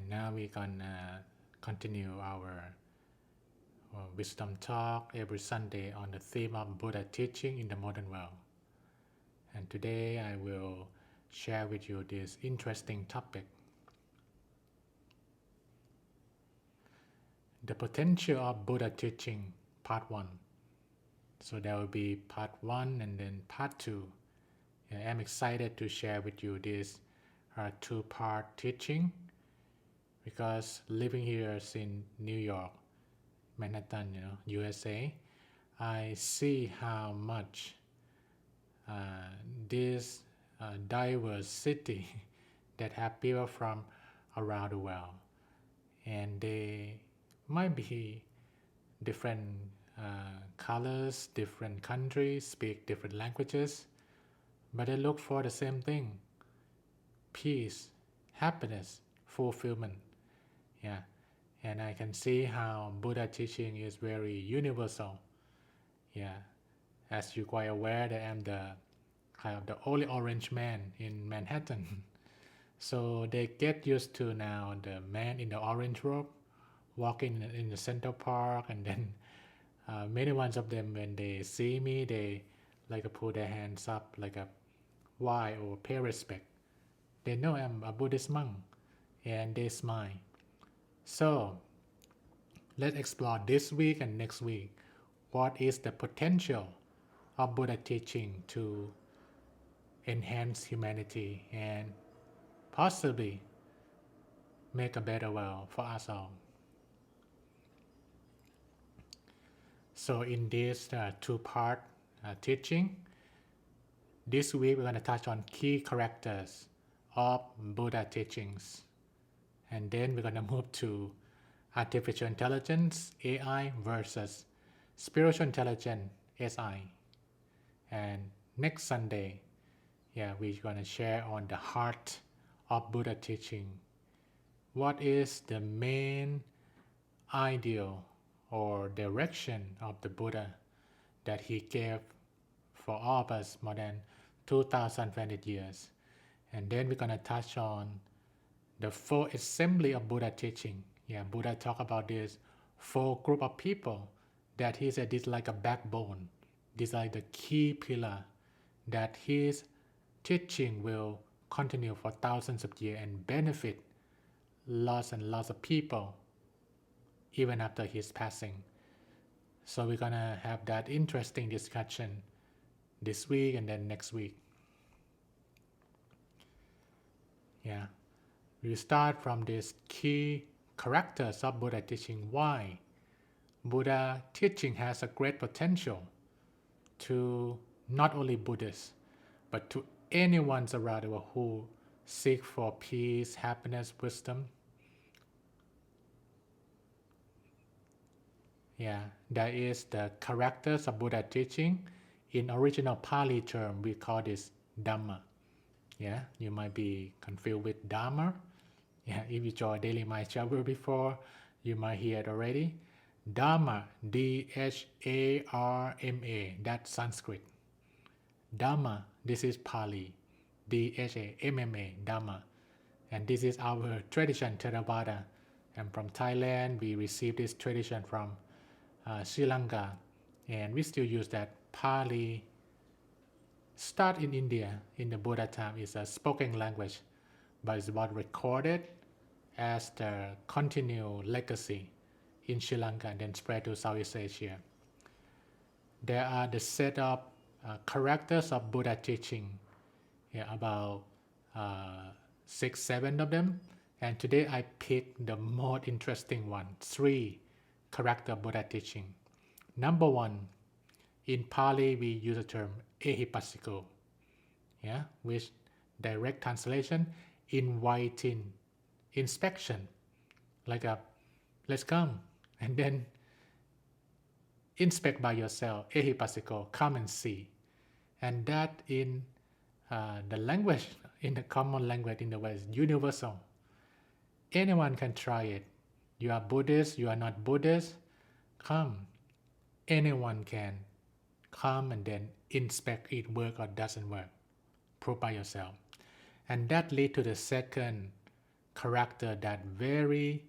Now we're gonna continue our wisdom talk every Sunday on the theme of Buddha teaching in the modern world. And today I will share with you this interesting topic. The potential of Buddha teaching, part 1. So there will be part 1 and then part 2. I'm excited to share with you this two-part teaching because living here in New York, Manhattan, USA, I see how much this diverse city that have people from around the world, and they might be different colors, different countries, speak different languages, but they look for the same thing: peace, happiness, fulfillment. Yeah, and I can see how Buddha teaching is very universal. Yeah, as you're quite aware that I'm the kind of the only orange man in Manhattan. So they get used to now the man in the orange robe walking in the Central Park, and then many ones of them, when they see me, they like put their hands up like a why or pay respect. They know I'm a Buddhist monk, and they smile. So let's explore this week and next week what is the potential of Buddha teaching to enhance humanity and possibly make a better world for us all. So in this two-part teaching, this week we're going to touch on key characters of Buddha teachings. And then we're going to move to artificial intelligence, AI versus spiritual intelligence, SI. And next Sunday, we're going to share on the heart of Buddha teaching. What is the main ideal or direction of the Buddha that he gave for all of us more than 2,500 years? And then we're going to touch on the four assembly of Buddha teaching. Buddha talk about this four group of people that he said is like a backbone. These are the key pillar that his teaching will continue for thousands of years and benefit lots and lots of people even after his passing. So we're gonna have that interesting discussion this week and then next week. We start from this key characters of Buddha teaching. Why Buddha teaching has a great potential to not only Buddhists but to anyone around the world who seek for peace, happiness, wisdom. That is the characters of Buddha teaching. In original Pali term, we call this Dhamma. You might be confused with Dharma. If you joined Daily Mind Travel before, you might hear it already. Dharma, D-H-A-R-M-A, that's Sanskrit. Dhamma, this is Pali, D-H-A-M-M-A, Dhamma. And this is our tradition, Theravada. And from Thailand, we received this tradition from Sri Lanka. And we still use that. Pali start in India in the Buddha time is a spoken language, but it's what recorded as the continued legacy in Sri Lanka and then spread to Southeast Asia. There are the set of characters of Buddha teaching, about 6-7 of them, and today I picked the most interesting one, 3 character of Buddha teaching. Number 1, in Pali we use the term ehipassiko, which direct translation inviting inspection, like a let's come and then inspect by yourself, ehipassiko, come and see. And that in the language, in the common language in the West, universal. Anyone can try it. You are Buddhist, you are not Buddhist, come. Anyone can come and then inspect it work or doesn't work. Prove by yourself. And that leads to the second character that very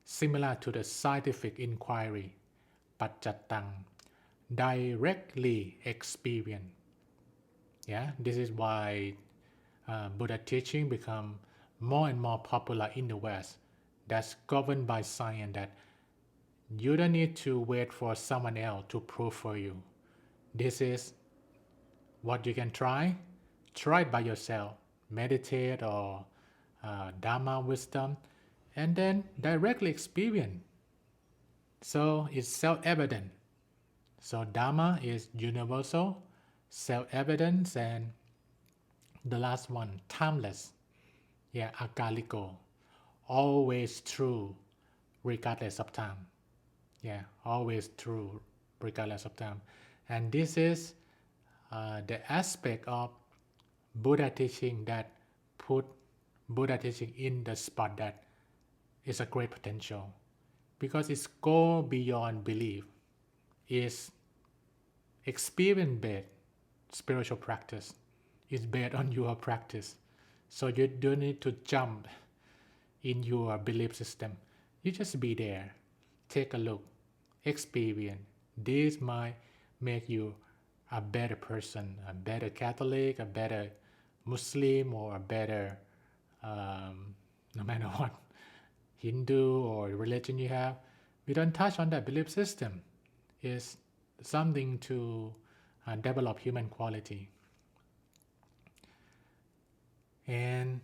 similar to the scientific inquiry, Pachatang, directly experience. Yeah, this is why Buddha teaching become more and more popular in the West. That's governed by science, that you don't need to wait for someone else to prove for you. This is what you can try. Try it by yourself. Meditate or Dharma wisdom, and then directly experience. So it's self-evident. So Dharma is universal, self-evident, and the last one, timeless. Yeah, akaliko, always true, regardless of time. Yeah, always true, regardless of time. And this is the aspect of Buddha teaching that put Buddha teaching in the spot that is a great potential, because it's go beyond belief. It's experience-based spiritual practice. It's based on your practice. So you don't need to jump in your belief system. You just be there, take a look, experience. This might make you a better person, a better Catholic, a better Muslim, or a better, no matter what Hindu or religion you have. We don't touch on that belief system. It's something to develop human quality. And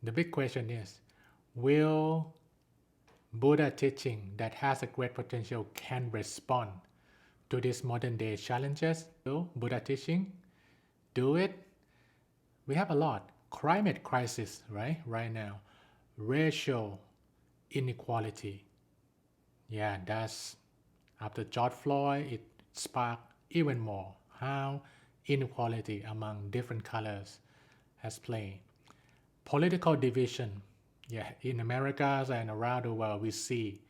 the big question is, will Buddha teaching that has a great potential can respond to these modern day challenges? So Buddha teaching, do it. We have a lot. Climate crisis, right now. Racial inequality. Yeah, that's after George Floyd, it sparked even more how inequality among different colors has played. Political division. Yeah, in America and around the world, we see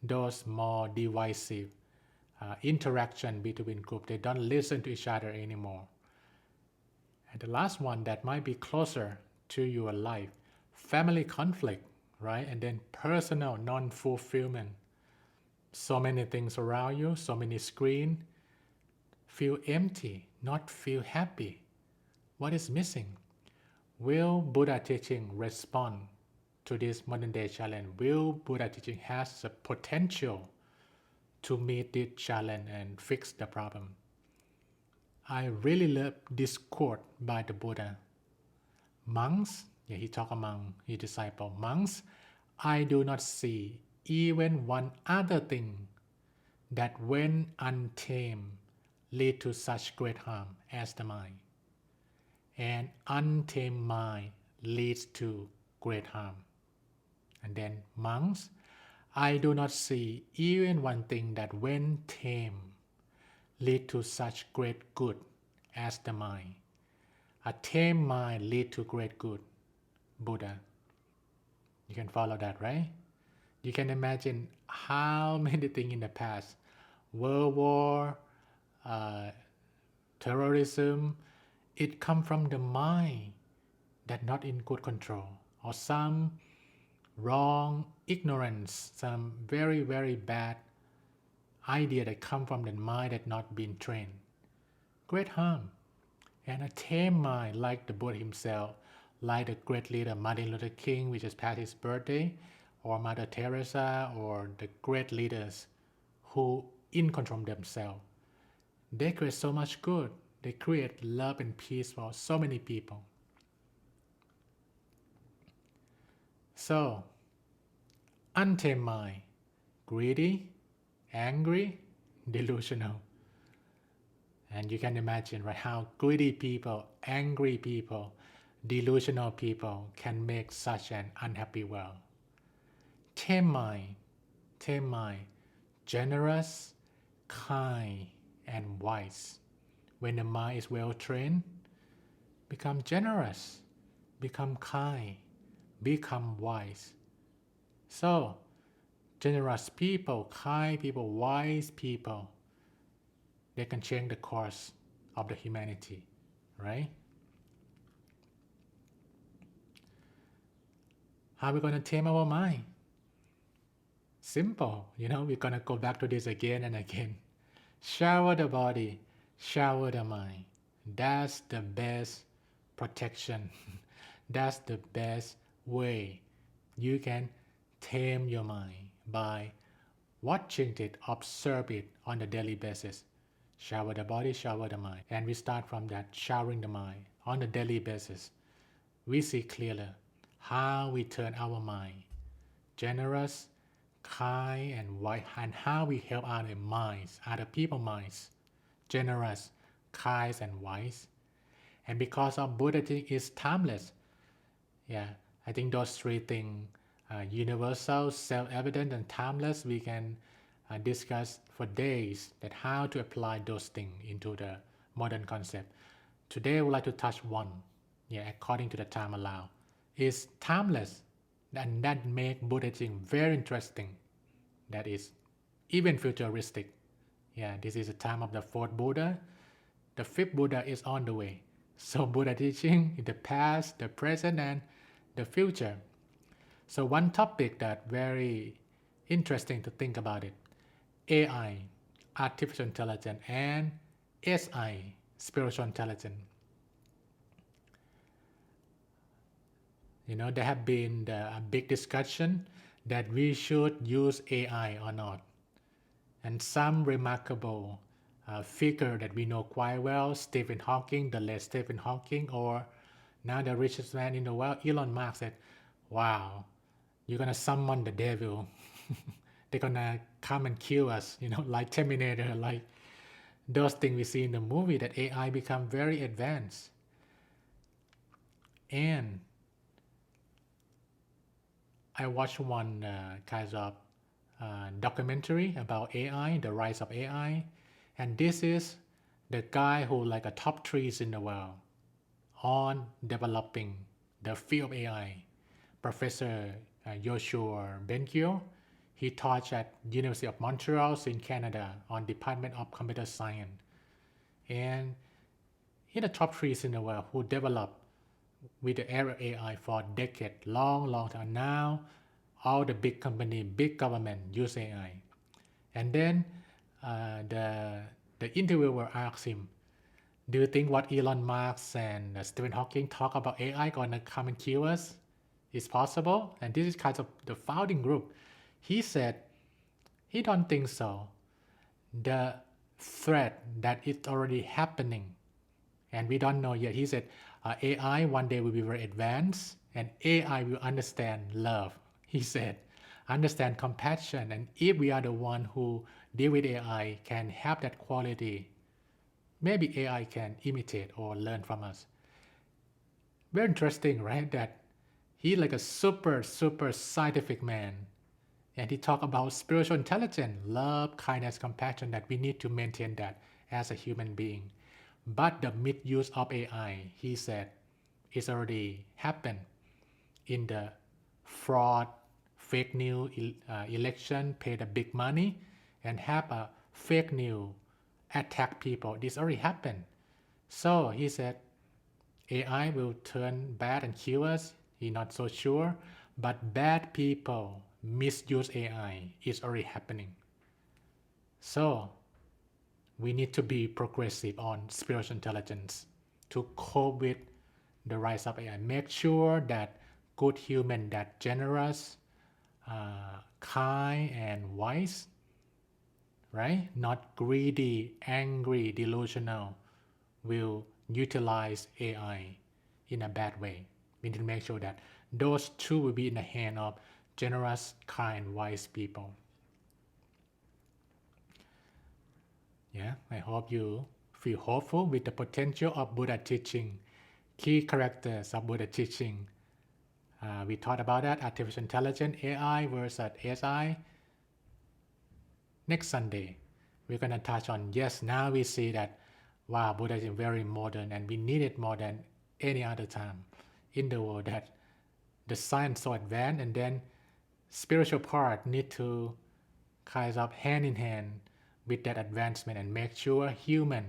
those more divisive interaction between groups. They don't listen to each other anymore. And the last one that might be closer to your life, family conflict, right? And then personal non-fulfillment. So many things around you, so many screens, feel empty, not feel happy. What is missing? Will Buddha teaching respond to this modern day challenge? Will Buddha teaching has the potential to meet this challenge and fix the problem? I really love this quote by the Buddha. Monks, yeah, he talked among his disciples, monks, I do not see even one other thing that when untamed lead to such great harm as the mind. And untamed mind leads to great harm. And then monks, I do not see even one thing that when tamed lead to such great good as the mind. A tamed mind lead to great good. Buddha. You can follow that, right? You can imagine how many things in the past, World War, terrorism, it come from the mind that not in good control, or some wrong ignorance, some very, very bad idea that come from the mind that not been trained. Great harm. And a tame mind like the Buddha himself, like the great leader Martin Luther King, which just passed his birthday, or Mother Teresa, or the great leaders who in control themselves. They create so much good. They create love and peace for so many people. So, untamed mind, greedy, angry, delusional. And you can imagine, right, how greedy people, angry people, delusional people can make such an unhappy world. Tame mind, generous, kind, and wise. When the mind is well trained, become generous, become kind, become wise. So, generous people, kind people, wise people, they can change the course of the humanity, right? How are we going to tame our mind? Simple. We're going to go back to this again and again. Shower the body, shower the mind. That's the best protection. That's the best way you can tame your mind by watching it, observe it on a daily basis. Shower the body, shower the mind. And we start from that, showering the mind on a daily basis. We see clearly how we turn our mind generous, kind, and wise, and how we help other minds, other people's minds, generous, kind, and wise. And because of Buddha is timeless, yeah, I think those three things, universal, self-evident, and timeless, we can discuss for days that how to apply those things into the modern concept. Today, I would like to touch one, according to the time allowed, is timeless, and that make Buddhism very interesting. That is even futuristic. Yeah, this is the time of the fourth Buddha. The fifth Buddha is on the way. So Buddha teaching in the past, the present, and the future. So one topic that very interesting to think about it. AI, artificial intelligence, and SI, spiritual intelligence. There have been a big discussion that we should use AI or not. And some remarkable figure that we know quite well, Stephen Hawking, the late Stephen Hawking, or now the richest man in the world, Elon Musk, said, wow, you're gonna summon the devil. They're gonna come and kill us, like Terminator, like those things we see in the movie, that AI become very advanced. And I watched one kind of documentary about AI, the rise of AI, and this is the guy who like a top trees in the world on developing the field of AI, Professor Joshua Benkyo. He taught at University of Montreal in Canada on Department of Computer Science, and he's the top trees in the world who developed with the era AI for decades, long time. Now, all the big company, big government use AI. And then the interviewer asked him, do you think what Elon Musk and Stephen Hawking talk about AI gonna come and kill us is possible? And this is kind of the founding group. He said he don't think so. The threat that it's already happening, and we don't know yet. He said AI one day will be very advanced, and AI will understand love. He said, understand compassion, and if we are the one who deal with AI, can have that quality, maybe AI can imitate or learn from us. Very interesting, right? That he like a super scientific man, and he talk about spiritual intelligence, love, kindness, compassion, that we need to maintain that as a human being. But the misuse of AI, he said, is already happened in the fraud, fake news election, pay the big money, and have a fake news attack people. This already happened. So he said, AI will turn bad and kill us. He's not so sure, but bad people misuse AI. It's already happening. So we need to be progressive on spiritual intelligence to cope with the rise of AI. Make sure that good human, that generous, kind, and wise, right? Not greedy, angry, delusional, will utilize AI in a bad way. We need to make sure that those two will be in the hand of generous, kind, wise people. Yeah, I hope you feel hopeful with the potential of Buddha teaching, key characters of Buddha teaching. We talked about that, artificial intelligence, AI versus SI. Next Sunday, we're going to touch on, yes, now we see that, wow, Buddha is very modern and we need it more than any other time in the world, that the science so advanced, and then spiritual part need to kind of hand in hand with that advancement and make sure human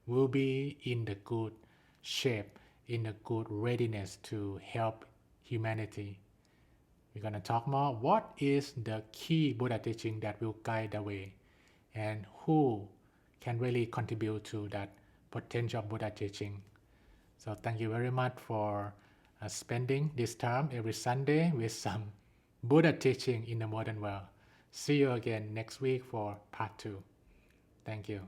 will be in the good shape, in the good readiness to help humanity We're going to talk more. What is the key Buddha teaching that will guide the way? And who can really contribute to that potential Buddha teaching? So thank you very much for spending this time every Sunday with some Buddha teaching in the modern world. See you again next week for part 2. Thank you.